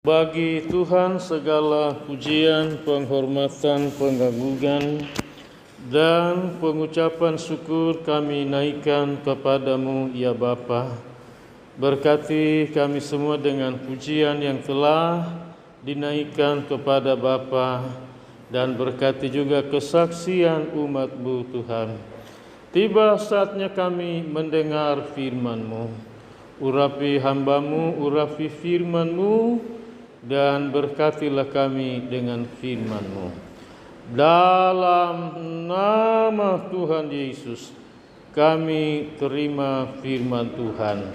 Bagi Tuhan segala pujian, penghormatan, pengagungan, dan pengucapan syukur kami naikkan kepadamu, ya Bapa. Berkati kami semua dengan pujian yang telah dinaikkan kepada Bapa, dan berkati juga kesaksian umat-Mu Tuhan. Tiba saatnya kami mendengar firman-Mu. Urapi hamba-Mu, urapi firman-Mu, dan berkatilah kami dengan firman-Mu. Dalam nama Tuhan Yesus, kami terima firman Tuhan.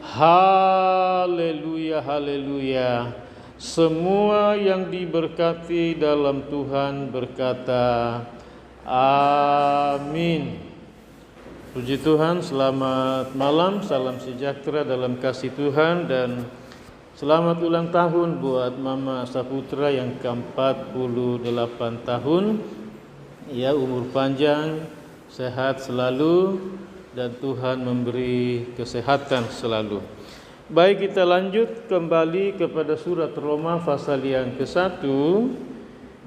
Haleluya, haleluya. Semua yang diberkati dalam Tuhan berkata, amin. Puji Tuhan, selamat malam, salam sejahtera dalam kasih Tuhan, dan selamat ulang tahun buat Mama Saputra yang ke-48 tahun. Ya, umur panjang, sehat selalu, dan Tuhan memberi kesehatan selalu. Baik, kita lanjut kembali kepada surat Roma pasal yang ke-1.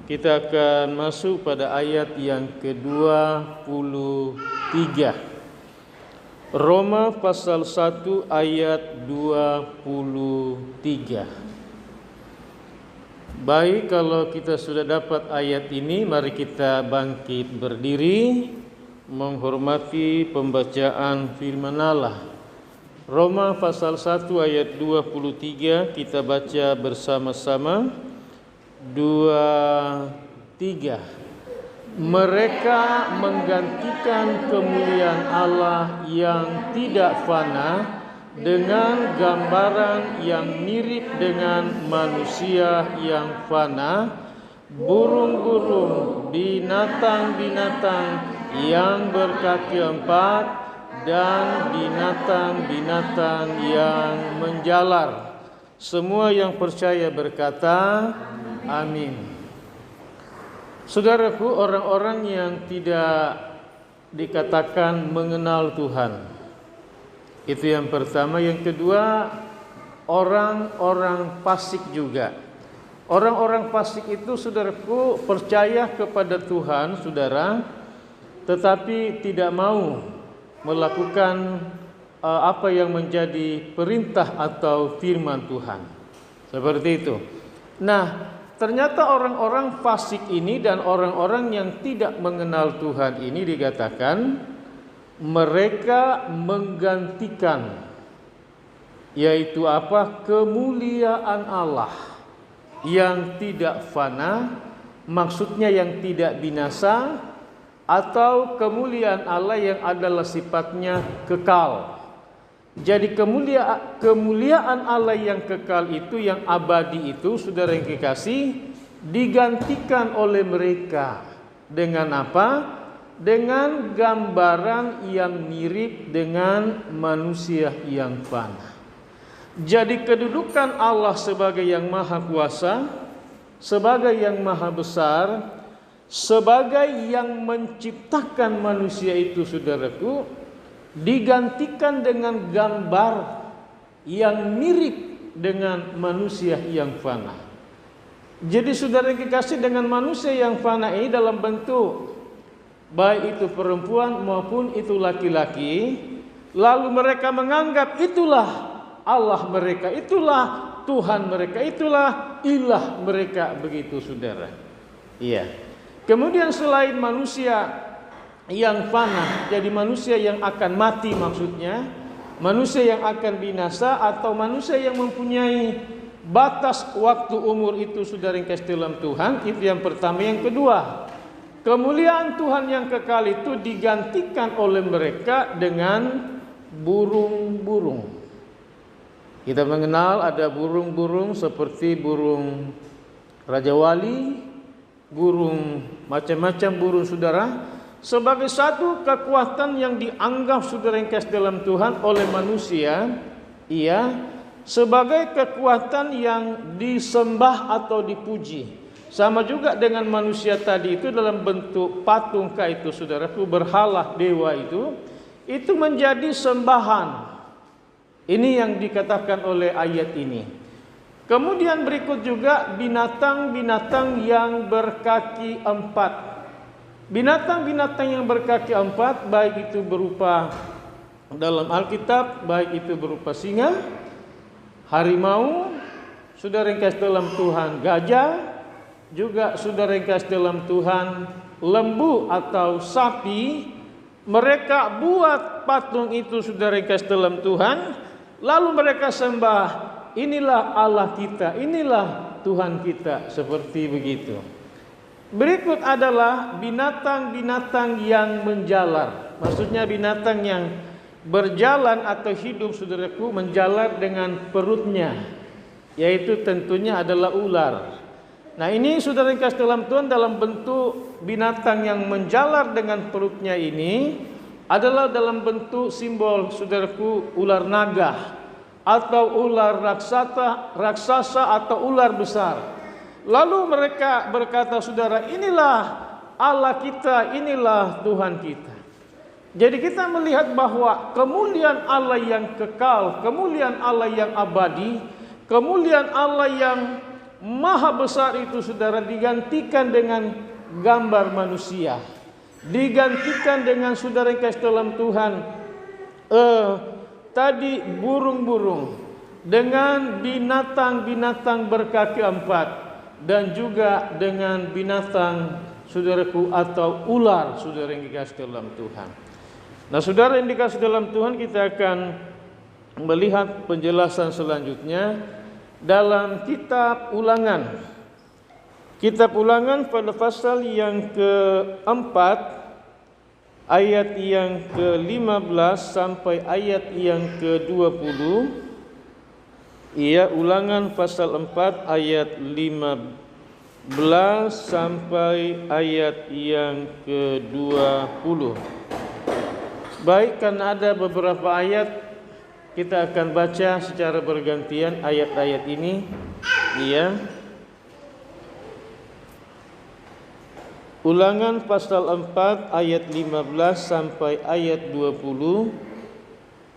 Kita akan masuk pada ayat yang ke-23. Roma pasal 1 ayat 23. Baik, kalau kita sudah dapat ayat ini, mari kita bangkit berdiri menghormati pembacaan firman Allah. Roma pasal 1 ayat 23, kita baca bersama-sama. 2, 3. Mereka menggantikan kemuliaan Allah yang tidak fana dengan gambaran yang mirip dengan manusia yang fana, burung-burung, binatang-binatang yang berkaki 4, dan binatang-binatang yang menjalar. Semua yang percaya berkata, amin. Saudaraku, orang-orang yang tidak dikatakan mengenal Tuhan, itu yang pertama. Yang kedua, orang-orang fasik juga. Orang-orang fasik itu, saudaraku, percaya kepada Tuhan, saudara, tetapi tidak mau melakukan apa yang menjadi perintah atau firman Tuhan. Seperti itu. Nah, ternyata orang-orang fasik ini dan orang-orang yang tidak mengenal Tuhan ini dikatakan mereka menggantikan, yaitu apa? Kemuliaan Allah yang tidak fana, maksudnya yang tidak binasa, atau kemuliaan Allah yang adalah sifatnya kekal. Jadi kemuliaan Allah yang kekal itu, yang abadi itu, saudara yang kekasih, digantikan oleh mereka dengan apa? Dengan gambaran yang mirip dengan manusia yang fana. Jadi kedudukan Allah sebagai yang maha kuasa, sebagai yang maha besar, sebagai yang menciptakan manusia itu, saudaraku, digantikan dengan gambar yang mirip dengan manusia yang fana. Jadi saudara yang kekasih, dengan manusia yang fana ini dalam bentuk baik itu perempuan maupun itu laki-laki, lalu mereka menganggap itulah Allah mereka, itulah Tuhan mereka, itulah ilah mereka, begitu saudara. Iya. Kemudian selain manusia yang fana, jadi manusia yang akan mati, maksudnya manusia yang akan binasa, atau manusia yang mempunyai batas waktu umur itu, saudara yang kasih dalam Tuhan. Itu yang pertama. Yang kedua, kemuliaan Tuhan yang kekal itu digantikan oleh mereka dengan burung-burung. Kita mengenal ada burung-burung seperti burung Raja Wali, burung macam-macam burung, saudara, sebagai satu kekuatan yang dianggap, saudara yang kasih dalam Tuhan, oleh manusia, sebagai kekuatan yang disembah atau dipuji. Sama juga dengan manusia tadi itu dalam bentuk patung itu, saudaraku, berhala dewa itu menjadi sembahan. Ini yang dikatakan oleh ayat ini. Kemudian berikut juga binatang-binatang yang berkaki empat. Binatang-binatang yang berkaki empat, baik itu berupa dalam Alkitab, baik itu berupa singa, harimau, sudah ringkas dalam Tuhan gajah, juga sudah ringkas dalam Tuhan lembu atau sapi. Mereka buat patung itu sudah ringkas dalam Tuhan, lalu mereka sembah, inilah Allah kita, inilah Tuhan kita, seperti begitu. Berikut adalah binatang-binatang yang menjalar. Maksudnya binatang yang berjalan atau hidup, saudaraku, menjalar dengan perutnya, yaitu tentunya adalah ular. Nah, ini sudah ringkas dalam Tuhan dalam bentuk binatang yang menjalar dengan perutnya. Ini adalah dalam bentuk simbol, saudaraku, ular naga atau ular raksasa atau ular besar. Lalu mereka berkata, saudara, inilah Allah kita, inilah Tuhan kita. Jadi kita melihat bahwa kemuliaan Allah yang kekal, kemuliaan Allah yang abadi, kemuliaan Allah yang maha besar itu, saudara, digantikan dengan gambar manusia, digantikan dengan, saudara, ringkas dalam Tuhan tadi burung-burung, dengan binatang-binatang berkaki empat, dan juga dengan binatang, saudaraku, atau ular, saudara yang dikasih dalam Tuhan. Nah, saudara yang dikasih dalam Tuhan, kita akan melihat penjelasan selanjutnya dalam kitab Ulangan. Kitab Ulangan pada pasal yang keempat, ayat yang ke-15 sampai ayat yang ke-20. Iya, Ulangan pasal 4 ayat 15 sampai ayat yang ke-20. Baik, karena ada beberapa ayat, kita akan baca secara bergantian ayat-ayat ini. Iya. Ulangan pasal 4 ayat 15 sampai ayat 20.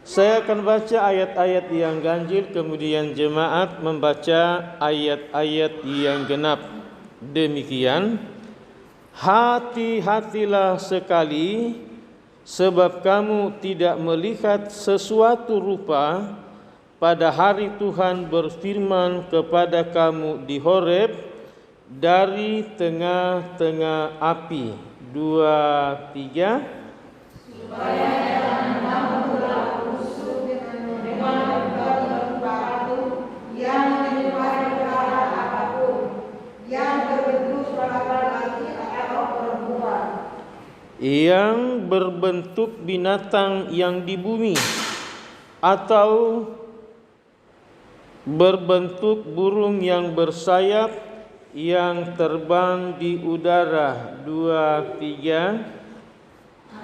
Saya akan baca ayat-ayat yang ganjil, kemudian jemaat membaca ayat-ayat yang genap. Demikian, hati-hatilah sekali, sebab kamu tidak melihat sesuatu rupa pada hari Tuhan berfirman kepada kamu di Horeb dari tengah-tengah api. 2, 3. Supaya jangan kamu berlaku dengan batu yang menyerupai perkara apapun, yang berbentuk laki-laki atau perempuan, yang berbentuk binatang yang di bumi, atau berbentuk burung yang bersayap yang terbang di udara. 2, 3.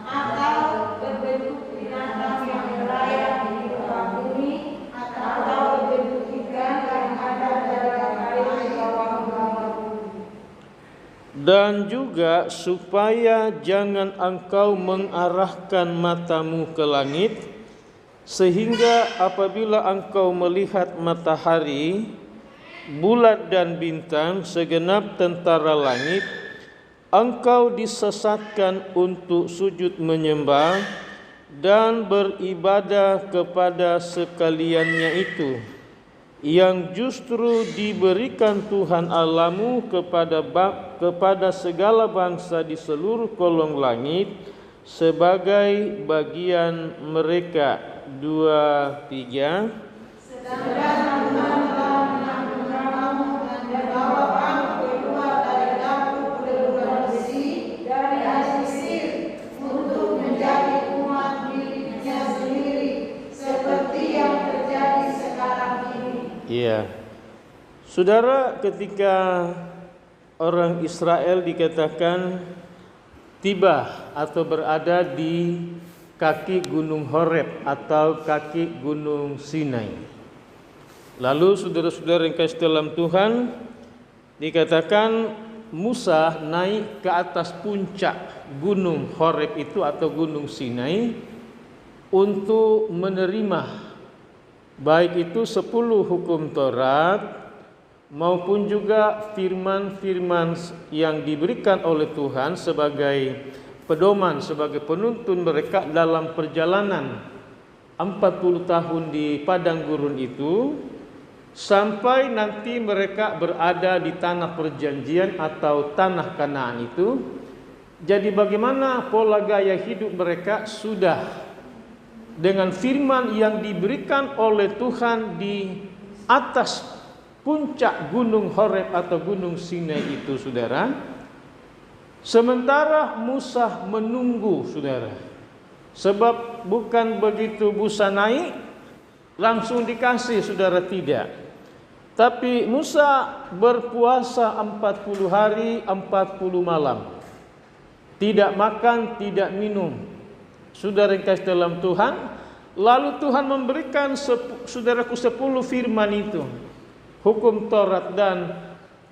Atau berbentuk binatang yang berlayar di muka bumi, atau berbentuk ikan yang ada dalam air di bawah bumi. Dan juga supaya jangan engkau mengarahkan matamu ke langit, sehingga apabila engkau melihat matahari, bulan dan bintang, segenap tentara langit, engkau disesatkan untuk sujud menyembah dan beribadah kepada sekaliannya itu, yang justru diberikan Tuhan Allahmu kepada segala bangsa di seluruh kolong langit sebagai bagian mereka. 2, 3. Sedangkan Tuhan telah mengambil kamu dan membawa kamu keluar dari dapur kedudukan besi dari Mesir untuk menjadi umat miliknya sendiri, seperti yang terjadi sekarang ini. Iya, saudara, ketika orang Israel dikatakan tiba atau berada di kaki gunung Horeb atau kaki gunung Sinai, lalu saudara-saudara yang kasih dalam Tuhan, dikatakan Musa naik ke atas puncak gunung Horeb itu atau gunung Sinai untuk menerima baik itu 10 hukum Taurat maupun juga firman-firman yang diberikan oleh Tuhan sebagai pedoman, sebagai penuntun mereka dalam perjalanan 40 tahun di padang gurun itu, sampai nanti mereka berada di tanah perjanjian atau tanah Kanaan itu. Jadi bagaimana pola gaya hidup mereka sudah dengan firman yang diberikan oleh Tuhan di atas puncak gunung Horeb atau gunung Sinai itu, saudara. Sementara Musa menunggu, saudara. Sebab bukan begitu Musa naik langsung dikasih, saudara, tidak. Tapi Musa berpuasa 40 hari 40 malam. Tidak makan, tidak minum. Saudara yang kasih dalam Tuhan, lalu Tuhan memberikan saudaraku 10 firman itu, hukum Taurat dan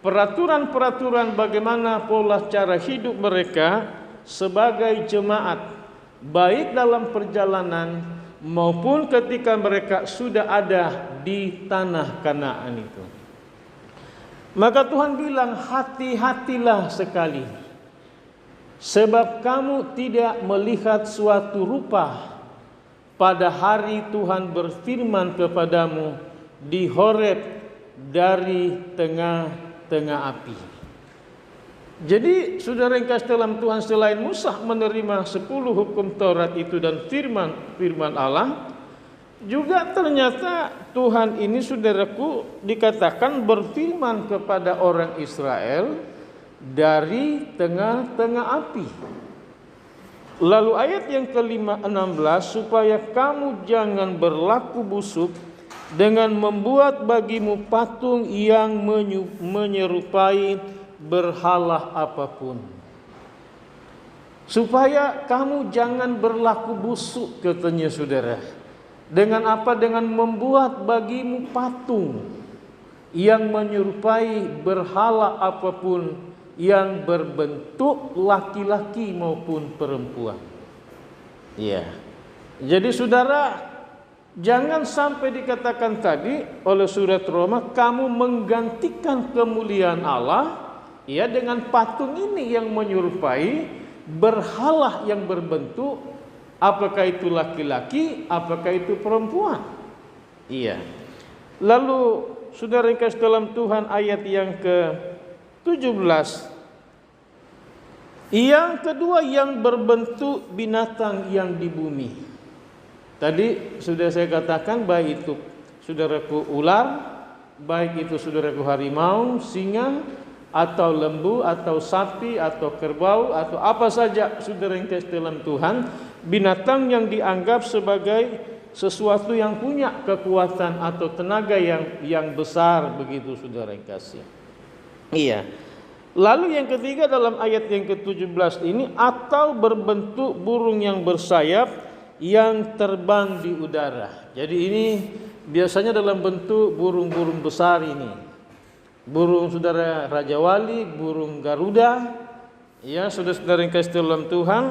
peraturan-peraturan bagaimana pola cara hidup mereka sebagai jemaat, baik dalam perjalanan maupun ketika mereka sudah ada di tanah Kanaan itu. Maka Tuhan bilang, hati-hatilah sekali, sebab kamu tidak melihat suatu rupa pada hari Tuhan berfirman kepadamu di Horeb dari tengah-tengah api. Jadi saudara yang kasih dalam Tuhan, selain Musa menerima 10 hukum Taurat itu dan firman Allah, juga ternyata Tuhan ini, saudaraku, dikatakan berfirman kepada orang Israel dari tengah-tengah api. Lalu ayat yang ke-16, supaya kamu jangan berlaku busuk dengan membuat bagimu patung yang menyerupai berhala apapun. Supaya kamu jangan berlaku busuk, katanya saudara. Dengan apa? Dengan membuat bagimu patung yang menyerupai berhala apapun, yang berbentuk laki-laki maupun perempuan. Ya. Jadi saudara, jangan sampai dikatakan tadi oleh surat Roma, kamu menggantikan kemuliaan Allah ya dengan patung ini yang menyerupai berhala yang berbentuk, apakah itu laki-laki, apakah itu perempuan. Iya. Lalu saudara yang kasih dalam Tuhan, ayat yang ke-17. Yang kedua, yang berbentuk binatang yang di bumi. Tadi sudah saya katakan, baik itu saudaraku ular, baik itu saudaraku harimau, singa, atau lembu, atau sapi, atau kerbau, atau apa saja saudara yang kasih dalam Tuhan, binatang yang dianggap sebagai sesuatu yang punya kekuatan atau tenaga yang besar, begitu saudara yang kasih. Iya. Lalu yang ketiga dalam ayat yang ke-17 ini, atau berbentuk burung yang bersayap yang terbang di udara. Jadi ini biasanya dalam bentuk burung-burung besar ini. Burung saudara Raja Wali, burung Garuda, ya saudara-saudara yang kasih dalam Tuhan.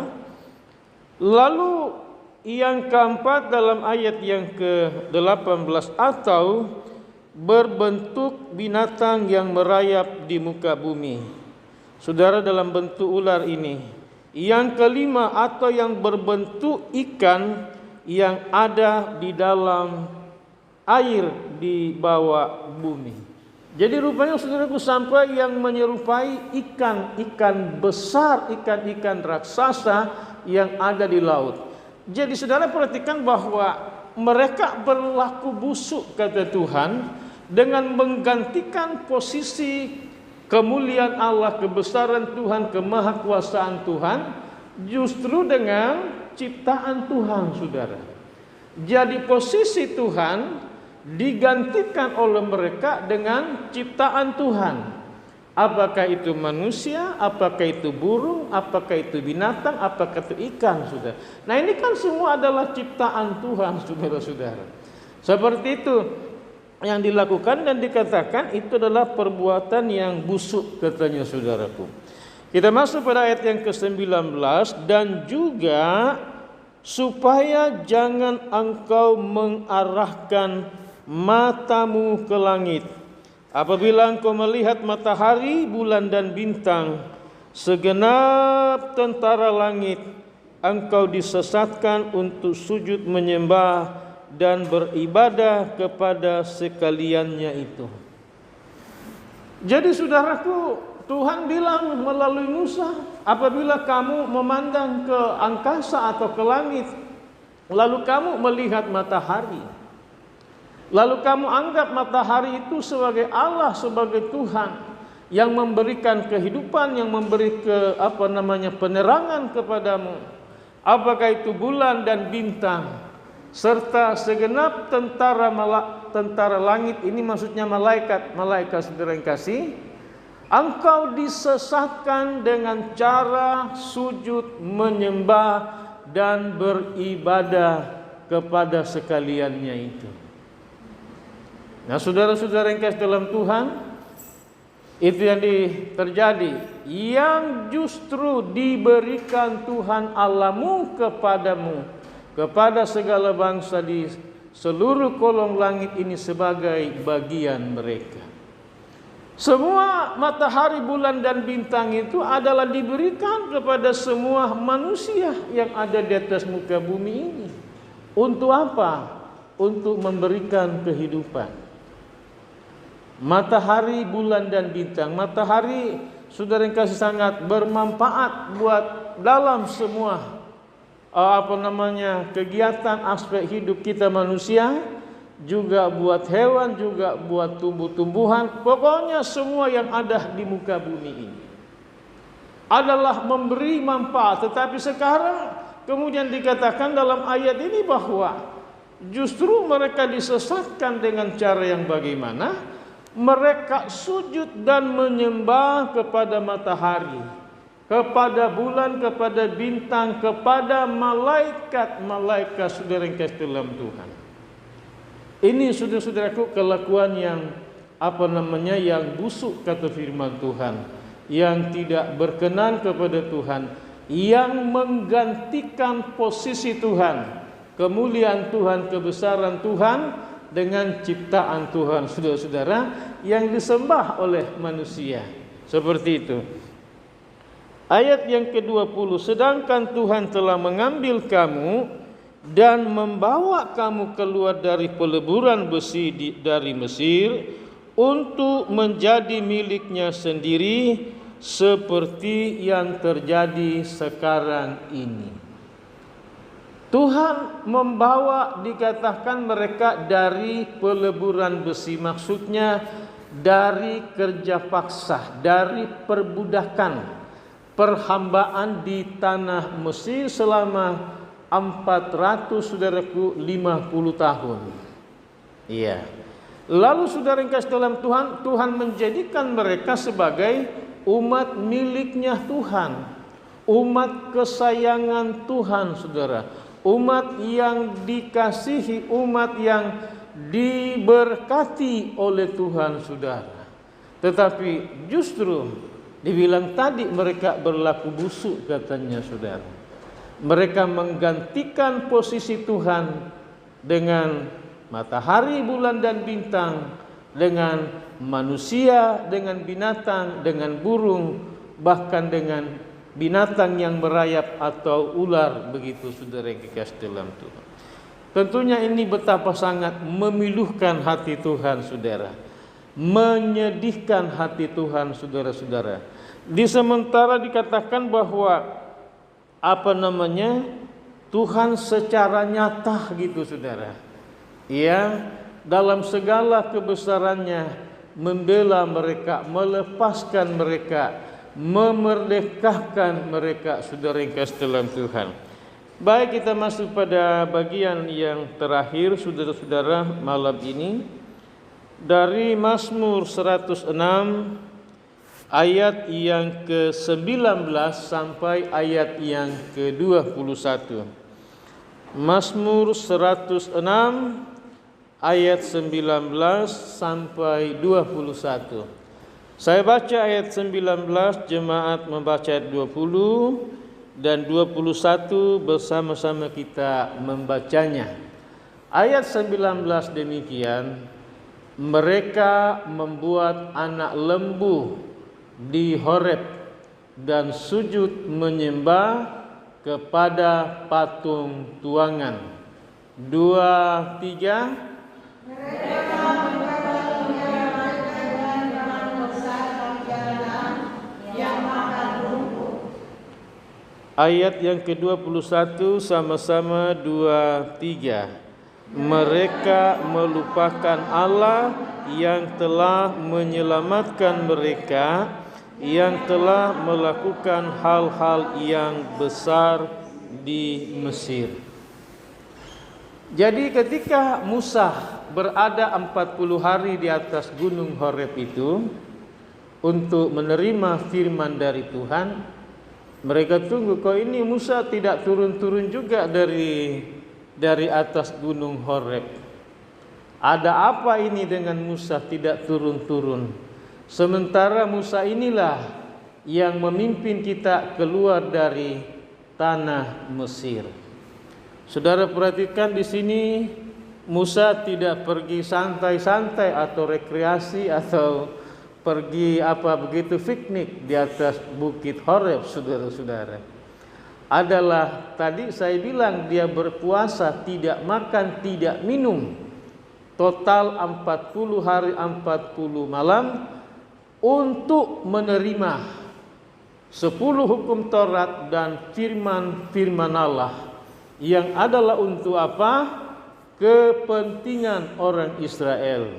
Lalu yang keempat dalam ayat yang ke-18, atau berbentuk binatang yang merayap di muka bumi. Saudara, dalam bentuk ular ini. Yang kelima, atau yang berbentuk ikan yang ada di dalam air di bawah bumi. Jadi rupanya saudaraku, sampai yang menyerupai ikan-ikan besar, ikan-ikan raksasa yang ada di laut. Jadi saudara perhatikan bahwa mereka berlaku busuk, kata Tuhan, dengan menggantikan posisi kemuliaan Allah, kebesaran Tuhan, kemahakuasaan Tuhan, justru dengan ciptaan Tuhan, saudara. Jadi posisi Tuhan digantikan oleh mereka dengan ciptaan Tuhan. Apakah itu manusia, apakah itu burung, apakah itu binatang, apakah itu ikan, saudara. Nah ini kan semua adalah ciptaan Tuhan, saudara-saudara. Seperti itu yang dilakukan dan dikatakan itu adalah perbuatan yang busuk, katanya saudaraku. Kita masuk pada ayat yang ke-19, dan juga supaya jangan engkau mengarahkan matamu ke langit apabila engkau melihat matahari, bulan dan bintang, segenap tentara langit, engkau disesatkan untuk sujud menyembah dan beribadah kepada sekaliannya itu. Jadi saudaraku, Tuhan bilang melalui Musa, apabila kamu memandang ke angkasa atau ke langit, lalu kamu melihat matahari, lalu kamu anggap matahari itu sebagai Allah, sebagai Tuhan yang memberikan kehidupan, yang memberi penerangan kepadamu. Apakah itu bulan dan bintang serta segenap tentara langit, ini maksudnya malaikat saudara yang kasih, engkau disesatkan dengan cara sujud menyembah dan beribadah kepada sekaliannya itu. Nah, saudara-saudara yang kasih dalam Tuhan, itu yang terjadi, yang justru diberikan Tuhan Allahmu kepadamu, kepada segala bangsa di seluruh kolong langit ini sebagai bagian mereka. Semua matahari, bulan dan bintang itu adalah diberikan kepada semua manusia yang ada di atas muka bumi ini. Untuk apa? Untuk memberikan kehidupan. Matahari, bulan dan bintang. Matahari, saudara yang kasih, sangat bermanfaat buat dalam semua kegiatan aspek hidup kita manusia, juga buat hewan, juga buat tumbuh-tumbuhan. Pokoknya semua yang ada di muka bumi ini adalah memberi manfaat. Tetapi sekarang kemudian dikatakan dalam ayat ini bahwa justru mereka disesatkan dengan cara yang bagaimana? Mereka sujud dan menyembah kepada matahari, kepada bulan, kepada bintang, kepada malaikat-malaikat, saudara yang kasih dalam Tuhan. Ini saudara-saudaraku kelakuan yang yang busuk, kata firman Tuhan, yang tidak berkenan kepada Tuhan, yang menggantikan posisi Tuhan, kemuliaan Tuhan, kebesaran Tuhan dengan ciptaan Tuhan, saudara-saudara, yang disembah oleh manusia. Seperti itu. Ayat yang ke-20, sedangkan Tuhan telah mengambil kamu dan membawa kamu keluar dari peleburan besi dari Mesir untuk menjadi miliknya sendiri, seperti yang terjadi sekarang ini. Tuhan membawa, dikatakan mereka dari peleburan besi, maksudnya dari kerja paksa, dari perbudakan, perhambaan di tanah Mesir selama 450 tahun. Iya. Lalu saudara yang kasih dalam Tuhan, Tuhan menjadikan mereka sebagai umat miliknya Tuhan, umat kesayangan Tuhan, saudara, umat yang dikasihi, umat yang diberkati oleh Tuhan, saudara. Tetapi justru dibilang tadi mereka berlaku busuk, katanya, saudara. Mereka menggantikan posisi Tuhan dengan matahari, bulan dan bintang, dengan manusia, dengan binatang, dengan burung, bahkan dengan binatang yang merayap atau ular, begitu saudara yang dikasih dalam Tuhan. Tentunya ini betapa sangat memilukan hati Tuhan, saudara, menyedihkan hati Tuhan, saudara-saudara. Di sementara dikatakan bahwa Tuhan secara nyata, gitu saudara, ya, dalam segala kebesarannya membela mereka, melepaskan mereka, memerdekakan mereka, saudara yang kasih dalam Tuhan. Baik, kita masuk pada bagian yang terakhir, saudara-saudara, malam ini, dari Mazmur 106 ayat yang ke-19 sampai ayat yang ke-21. Mazmur 106 ayat 19 sampai 21. Saya baca ayat 19, jemaat membaca ayat 20 dan 21 bersama-sama kita membacanya. Ayat 19 demikian: mereka membuat anak lembu di Horeb dan sujud menyembah kepada patung tuangan. 2, 3. Ayat yang ke-21 sama-sama 2, 3. Mereka melupakan Allah yang telah menyelamatkan mereka, yang telah melakukan hal-hal yang besar di Mesir. Jadi ketika Musa berada 40 hari di atas gunung Horeb itu untuk menerima firman dari Tuhan, mereka tunggu, kok ini Musa tidak turun-turun juga dari atas gunung Horeb. Ada apa ini dengan Musa tidak turun-turun? Sementara Musa inilah yang memimpin kita keluar dari tanah Mesir. Saudara perhatikan di sini, Musa tidak pergi santai-santai atau rekreasi atau pergi begitu piknik di atas bukit Horeb, saudara-saudara. Adalah tadi saya bilang dia berpuasa, tidak makan, tidak minum, total 40 hari 40 malam untuk menerima 10 hukum Taurat dan firman Allah yang adalah untuk apa? Kepentingan orang Israel.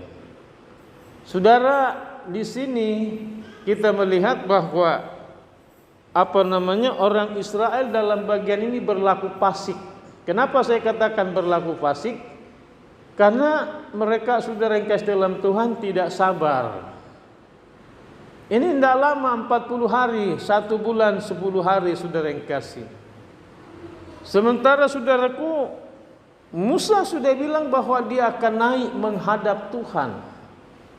Saudara, di sini kita melihat bahwa orang Israel dalam bagian ini berlaku fasik. Kenapa saya katakan berlaku fasik? Karena mereka, saudara yang kasih dalam Tuhan, tidak sabar. Ini tidak lama, 40 hari, 1 bulan 10 hari, saudara yang kasih. Sementara saudaraku, Musa sudah bilang bahwa dia akan naik menghadap Tuhan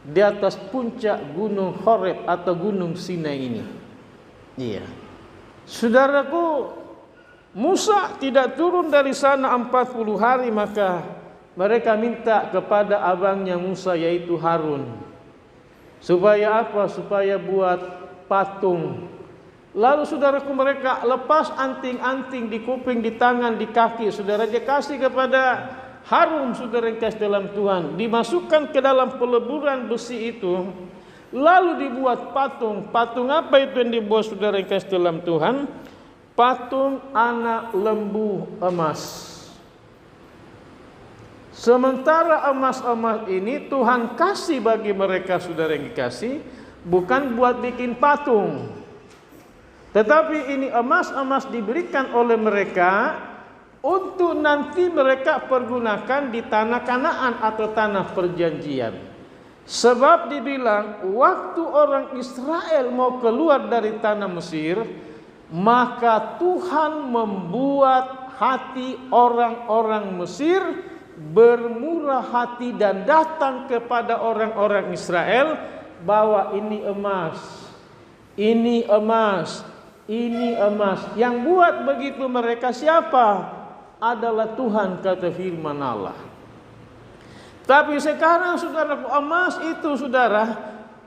di atas puncak gunung Horeb atau gunung Sinai ini. Iya. Saudaraku, Musa tidak turun dari sana 40 hari, maka mereka minta kepada abangnya Musa yaitu Harun. Supaya apa? Supaya buat patung. Lalu saudaraku, mereka lepas anting-anting di kuping, di tangan, di kaki. Saudara, dia kasih kepada Harun, saudara yang kasih dalam Tuhan. Dimasukkan ke dalam peleburan besi itu. Lalu dibuat patung. Patung apa itu yang dibuat, saudara yang kasih dalam Tuhan? Patung anak lembu emas. Sementara emas-emas ini Tuhan kasih bagi mereka, saudara yang dikasih, bukan buat bikin patung. Tetapi ini emas-emas diberikan oleh mereka untuk nanti mereka pergunakan di tanah Kanaan atau tanah perjanjian. Sebab dibilang waktu orang Israel mau keluar dari tanah Mesir, maka Tuhan membuat hati orang-orang Mesir bermurah hati dan datang kepada orang-orang Israel bahwa ini emas, ini emas, ini emas. Yang buat begitu mereka siapa? Adalah Tuhan, kata firman Allah. Tapi sekarang saudara, emas itu saudara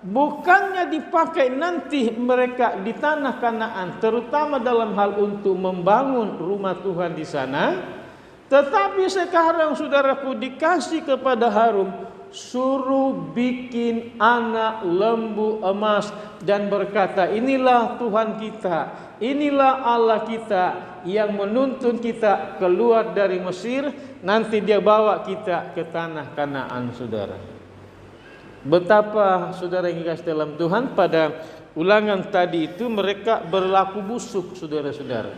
bukannya dipakai nanti mereka di tanah Kanaan, terutama dalam hal untuk membangun rumah Tuhan di sana, tetapi sekarang saudaraku dikasih kepada Harun, suruh bikin anak lembu emas dan berkata, inilah Tuhan kita, inilah Allah kita yang menuntun kita keluar dari Mesir, nanti dia bawa kita ke tanah Kanaan, saudara. Betapa saudara yang dikasih dalam Tuhan, pada ulangan tadi itu mereka berlaku busuk, saudara-saudara.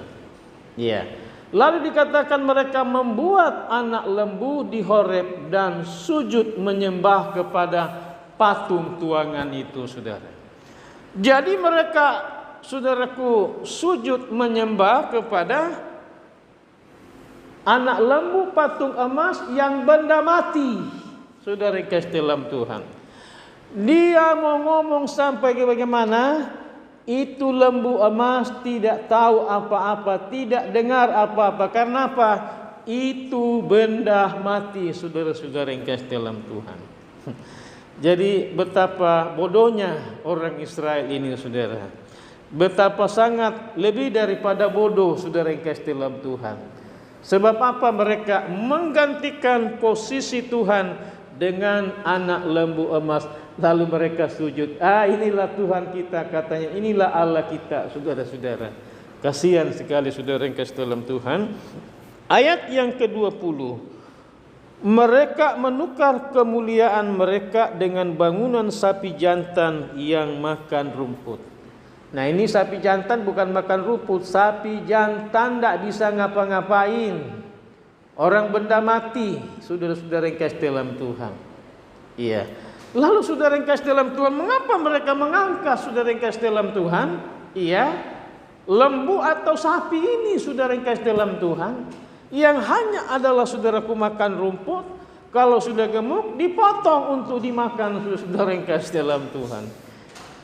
Ya. Lalu dikatakan mereka membuat anak lembu di Horeb dan sujud menyembah kepada patung tuangan itu, saudara. Jadi mereka, saudaraku, sujud menyembah kepada anak lembu patung emas yang benda mati, saudara kasih dalam Tuhan. Dia mau ngomong sampai bagaimana? Itu lembu emas tidak tahu apa-apa, tidak dengar apa-apa. Karena apa? Itu benda mati, saudara-saudara yang kasih dalam Tuhan. Jadi betapa bodohnya orang Israel ini, saudara. Betapa sangat lebih daripada bodoh, saudara yang kasih dalam Tuhan. Sebab apa? Mereka menggantikan posisi Tuhan dengan anak lembu emas. Lalu mereka sujud. Inilah Tuhan kita, katanya. Inilah Allah kita, saudara-saudara. Kasihan sekali, saudara yang kasih dalam Tuhan. Ayat yang ke-20. Mereka menukar kemuliaan mereka dengan bangunan sapi jantan yang makan rumput. Nah, ini sapi jantan bukan makan rumput. Sapi jantan tidak bisa ngapa-ngapain. Orang benda mati, saudara-saudara yang kasih dalam Tuhan. Iya. Lalu saudara yang kasih dalam Tuhan, mengapa mereka mengangkat saudara yang kasih dalam Tuhan? Iya. Lembu atau sapi ini, saudara yang kasih dalam Tuhan, yang hanya adalah saudaraku makan rumput, kalau sudah gemuk dipotong untuk dimakan, saudara yang kasih dalam Tuhan.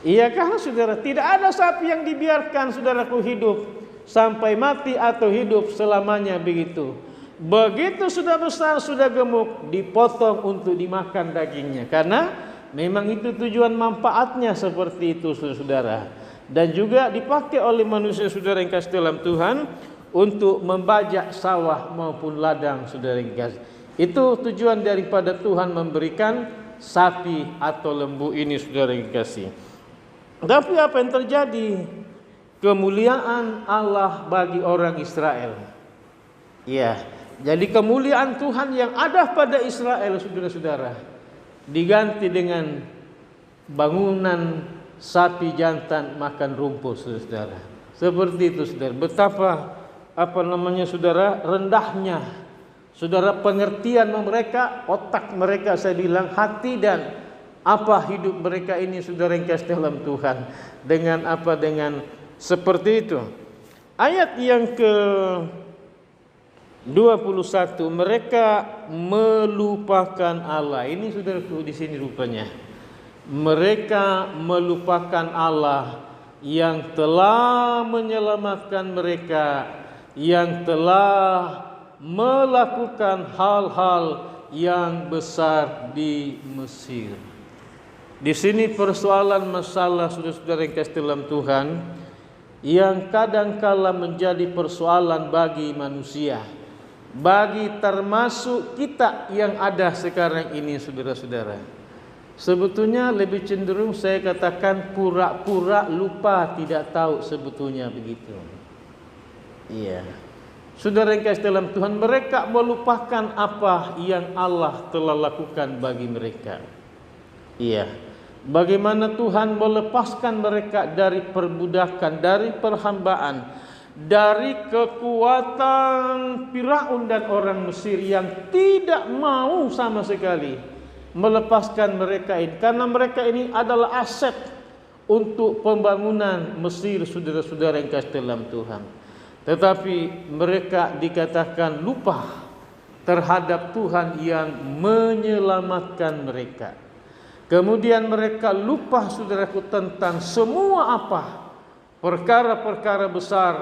Iya, karena saudara, tidak ada sapi yang dibiarkan saudaraku hidup sampai mati atau hidup selamanya begitu. Begitu sudah besar, sudah gemuk, dipotong untuk dimakan dagingnya, karena memang itu tujuan manfaatnya seperti itu, saudara. Dan juga dipakai oleh manusia, saudara yang kasih dalam Tuhan, untuk membajak sawah maupun ladang, saudara yang kasih. Itu tujuan daripada Tuhan memberikan sapi atau lembu ini, saudara yang kasih. Tapi apa yang terjadi? Kemuliaan Allah bagi orang Israel. Ya, jadi kemuliaan Tuhan yang ada pada Israel, saudara-saudara, diganti dengan bangunan sapi jantan makan rumput, saudara. Seperti itu, saudara. Betapa saudara, rendahnya, saudara, pengertian mereka, otak mereka, saya bilang hati dan hidup mereka ini, saudara yang kasih dalam Tuhan, dengan seperti itu. Ayat yang ke-21, mereka melupakan Allah. Ini saudaraku di sini rupanya. Mereka melupakan Allah yang telah menyelamatkan mereka, yang telah melakukan hal-hal yang besar di Mesir. Di sini persoalan masalah, saudara-saudara yang kasih dalam Tuhan, yang kadangkala menjadi persoalan bagi manusia, bagi termasuk kita yang ada sekarang ini, saudara-saudara. Sebetulnya lebih cenderung saya katakan pura-pura lupa, tidak tahu sebetulnya begitu. Iya. Saudara yang kasih dalam Tuhan, mereka melupakan apa yang Allah telah lakukan bagi mereka. Iya. Bagaimana Tuhan melepaskan mereka dari perbudakan, dari perhambaan, dari kekuatan Firaun dan orang Mesir yang tidak mau sama sekali melepaskan mereka ini, karena mereka ini adalah aset untuk pembangunan Mesir, saudara-saudara yang kasih dalam Tuhan. Tetapi mereka dikatakan lupa terhadap Tuhan yang menyelamatkan mereka. Kemudian mereka lupa, saudaraku, tentang semua perkara-perkara besar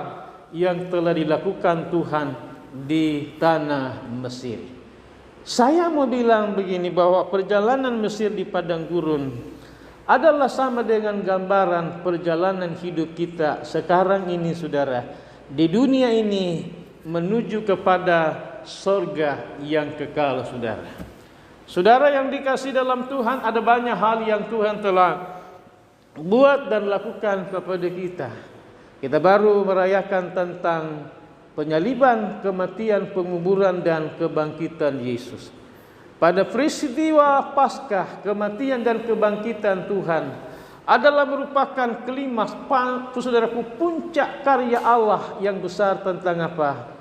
yang telah dilakukan Tuhan di tanah Mesir. Saya mau bilang begini, bahwa perjalanan Mesir di padang gurun adalah sama dengan gambaran perjalanan hidup kita sekarang ini, saudara, di dunia ini menuju kepada surga yang kekal, saudara. Saudara yang dikasih dalam Tuhan, ada banyak hal yang Tuhan telah buat dan lakukan kepada kita. Kita baru merayakan tentang penyaliban, kematian, penguburan dan kebangkitan Yesus. Pada peristiwa Paskah, kematian dan kebangkitan Tuhan adalah merupakan klimaks, saudaraku, puncak karya Allah yang besar tentang apa?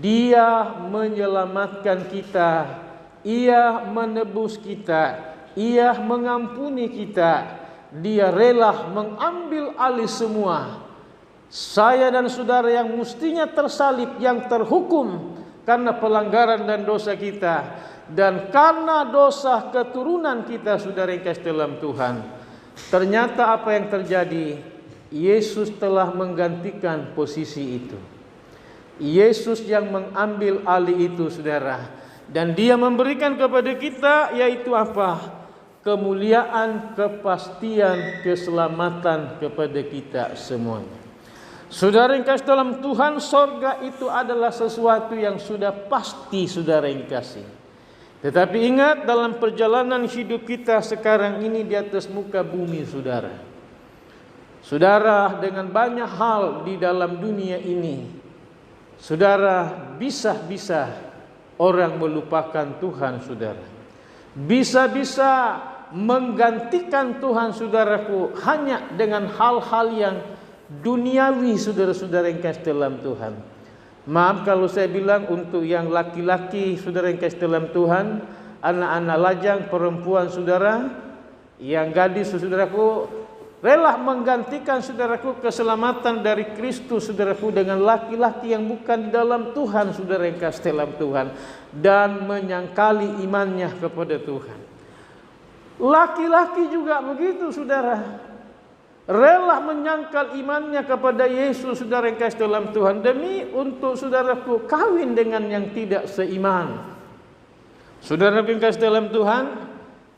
Dia menyelamatkan kita, Ia menebus kita, Ia mengampuni kita, Dia rela mengambil alih semua. Saya dan saudara yang mestinya tersalib, yang terhukum karena pelanggaran dan dosa kita, dan karena dosa keturunan kita, saudara yang kasih dalam Tuhan. Ternyata apa yang terjadi? Yesus telah menggantikan posisi itu. Yesus yang mengambil alih itu, saudara. Dan Dia memberikan kepada kita, yaitu apa? kemuliaan, kepastian, keselamatan kepada kita semuanya. Saudara yang kasih dalam Tuhan, sorga itu adalah sesuatu yang sudah pasti, saudara yang kasih. Tetapi ingat, dalam perjalanan hidup kita sekarang ini di atas muka bumi, saudara, dengan banyak hal di dalam dunia ini, saudara, bisa-bisa orang melupakan Tuhan, saudara. Bisa-bisa menggantikan Tuhan, saudaraku, hanya dengan hal-hal yang duniawi, saudara-saudara yang kasih dalam Tuhan. Maaf kalau saya bilang untuk yang laki-laki, saudara yang kasih dalam Tuhan, anak-anak lajang, perempuan, saudara, yang gadis, saudaraku, rela menggantikan, saudaraku, keselamatan dari Kristus, saudaraku, dengan laki-laki yang bukan di dalam Tuhan, saudara yang kasih dalam Tuhan, dan menyangkali imannya kepada Tuhan. Laki-laki juga begitu, saudara, rela menyangkal imannya kepada Yesus, saudara yang kasih dalam Tuhan, demi untuk, saudaraku, kawin dengan yang tidak seiman. Saudara yang kasih dalam Tuhan,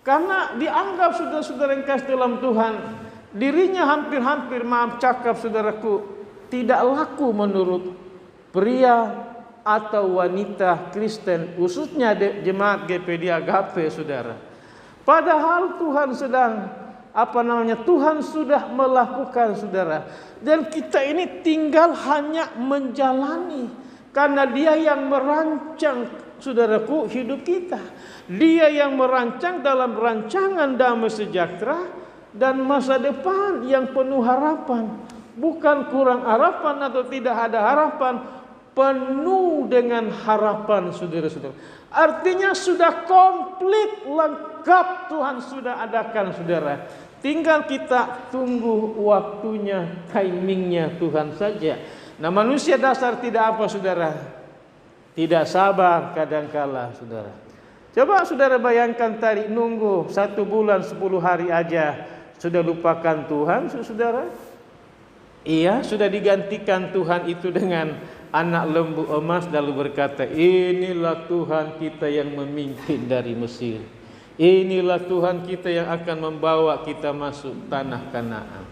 karena dianggap, saudara-saudara yang kasih dalam Tuhan, dirinya hampir-hampir, maaf cakap, saudaraku, tidak laku menurut pria atau wanita Kristen, khususnya jemaat GPD Agape, saudara. Padahal Tuhan sedang, Tuhan sudah melakukan, saudara. Dan kita ini tinggal hanya menjalani, karena Dia yang merancang, saudaraku, hidup kita. Dia yang merancang dalam rancangan damai sejahtera dan masa depan yang penuh harapan. Bukan kurang harapan atau tidak ada harapan, penuh dengan harapan, saudara-saudara. Artinya sudah komplit, lengkap, Tuhan sudah adakan, saudara. Tinggal kita tunggu waktunya, timingnya Tuhan saja. Nah, manusia dasar tidak apa, saudara? Tidak sabar kadangkala, saudara. Coba saudara bayangkan tadi nunggu 1 bulan 10 hari aja sudah lupakan Tuhan, saudara. Iya, sudah digantikan Tuhan itu dengan anak lembu emas, lalu berkata, inilah Tuhan kita yang memimpin dari Mesir. Inilah Tuhan kita yang akan membawa kita masuk tanah Kanaan.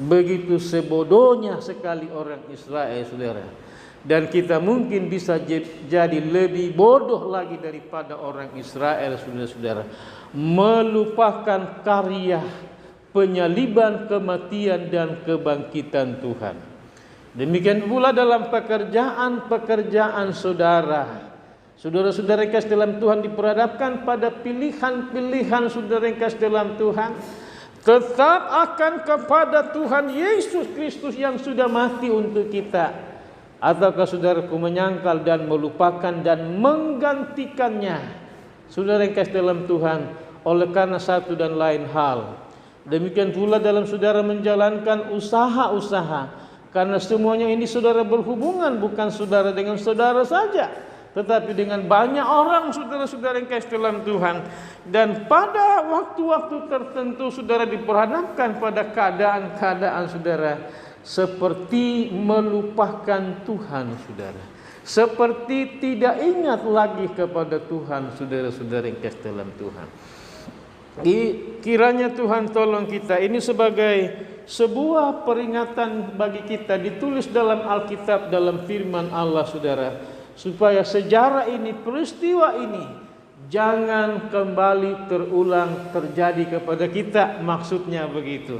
Begitu sebodohnya sekali orang Israel, saudara. Dan kita mungkin bisa jadi lebih bodoh lagi daripada orang Israel, saudara-saudara. Melupakan karya penyaliban, kematian, dan kebangkitan Tuhan. Demikian pula dalam pekerjaan saudara. Saudara-saudara yang kasih dalam Tuhan diperhadapkan pada pilihan-pilihan, saudara yang kasih dalam Tuhan. Tetap akan kepada Tuhan Yesus Kristus yang sudah mati untuk kita. Ataukah saudaraku menyangkal dan melupakan dan menggantikannya, saudara yang kasih dalam Tuhan, oleh karena satu dan lain hal. Demikian pula dalam saudara menjalankan usaha-usaha, karena semuanya ini saudara berhubungan bukan saudara dengan saudara saja, tetapi dengan banyak orang, saudara-saudara yang kasih dalam Tuhan. Dan pada waktu-waktu tertentu saudara diperhadapkan pada keadaan-keadaan, saudara, seperti melupakan Tuhan, saudara. Seperti tidak ingat lagi kepada Tuhan, saudara-saudara yang kasih dalam Tuhan. Kiranya Tuhan tolong kita. Ini sebagai sebuah peringatan bagi kita, ditulis dalam Alkitab, dalam firman Allah, saudara, supaya sejarah ini, peristiwa ini jangan kembali terulang terjadi kepada kita. Maksudnya begitu.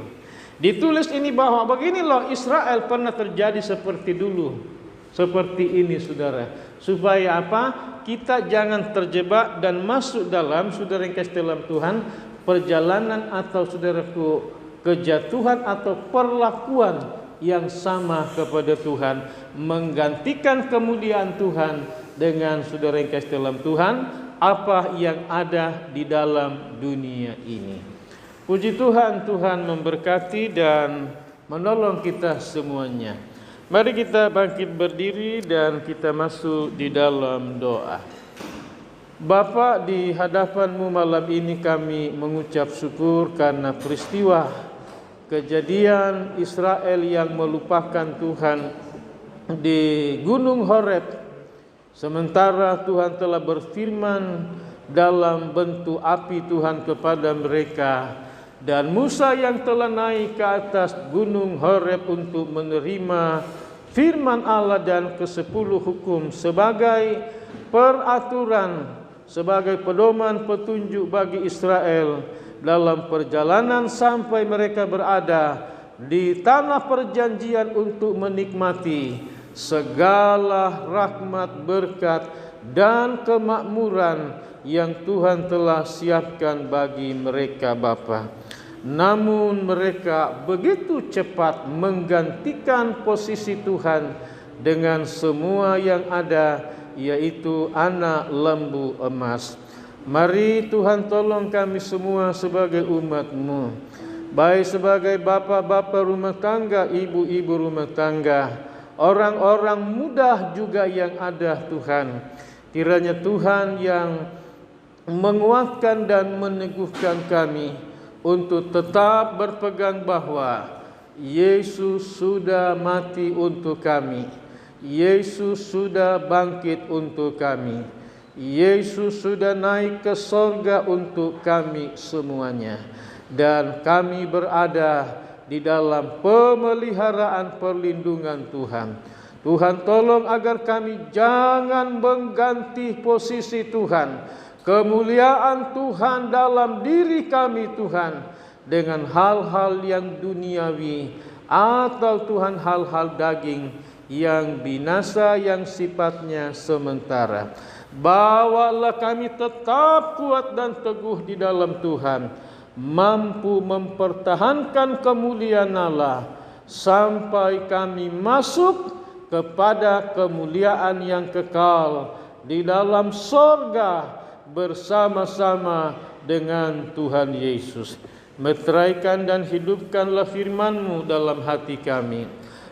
Ditulis ini bahwa begini loh, Israel pernah terjadi seperti dulu, seperti ini, saudara. Supaya apa? Kita jangan terjebak dan masuk dalam, saudara yang kasih dalam Tuhan, perjalanan atau, saudaraku, kejatuhan atau perlakuan yang sama kepada Tuhan, menggantikan kemuliaan Tuhan dengan, saudara yang kasih dalam Tuhan, apa yang ada di dalam dunia ini. Puji Tuhan, Tuhan memberkati dan menolong kita semuanya. Mari kita bangkit berdiri dan kita masuk di dalam doa. Bapa, di hadapan-Mu malam ini kami mengucap syukur karena peristiwa kejadian Israel yang melupakan Tuhan di Gunung Horeb. Sementara Tuhan telah berfirman dalam bentuk api Tuhan kepada mereka, dan Musa yang telah naik ke atas gunung Horeb untuk menerima firman Allah dan ke-10 hukum sebagai peraturan, sebagai pedoman petunjuk bagi Israel dalam perjalanan sampai mereka berada di tanah perjanjian untuk menikmati segala rahmat, berkat dan kemakmuran yang Tuhan telah siapkan bagi mereka bapa. Namun mereka begitu cepat menggantikan posisi Tuhan dengan semua yang ada, yaitu anak lembu emas. Mari Tuhan tolong kami semua sebagai umat-Mu, baik sebagai bapa-bapa rumah tangga, ibu-ibu rumah tangga, orang-orang muda juga yang ada Tuhan. Kiranya Tuhan yang menguatkan dan meneguhkan kami untuk tetap berpegang bahwa Yesus sudah mati untuk kami, Yesus sudah bangkit untuk kami, Yesus sudah naik ke sorga untuk kami semuanya, dan kami berada di dalam pemeliharaan perlindungan Tuhan. Tuhan tolong agar kami jangan mengganti posisi Tuhan, kemuliaan Tuhan dalam diri kami Tuhan, dengan hal-hal yang duniawi atau Tuhan hal-hal daging yang binasa, yang sifatnya sementara. Bawalah kami tetap kuat dan teguh di dalam Tuhan, mampu mempertahankan kemuliaan Allah sampai kami masuk kepada kemuliaan yang kekal di dalam sorga bersama-sama dengan Tuhan Yesus. Meteraikan dan hidupkanlah firman-Mu dalam hati kami.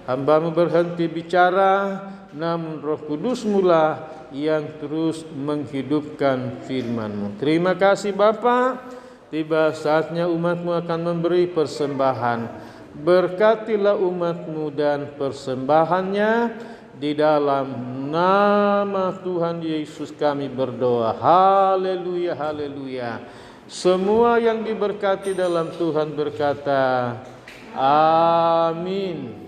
Hamba-Mu berhenti bicara, namun Roh Kudus-Mu lah yang terus menghidupkan firman-Mu. Terima kasih Bapa. Tiba saatnya umat-Mu akan memberi persembahan. Berkatilah umat-Mu dan persembahannya. Di dalam nama Tuhan Yesus kami berdoa. Haleluya, haleluya. Semua yang diberkati dalam Tuhan berkata, amin.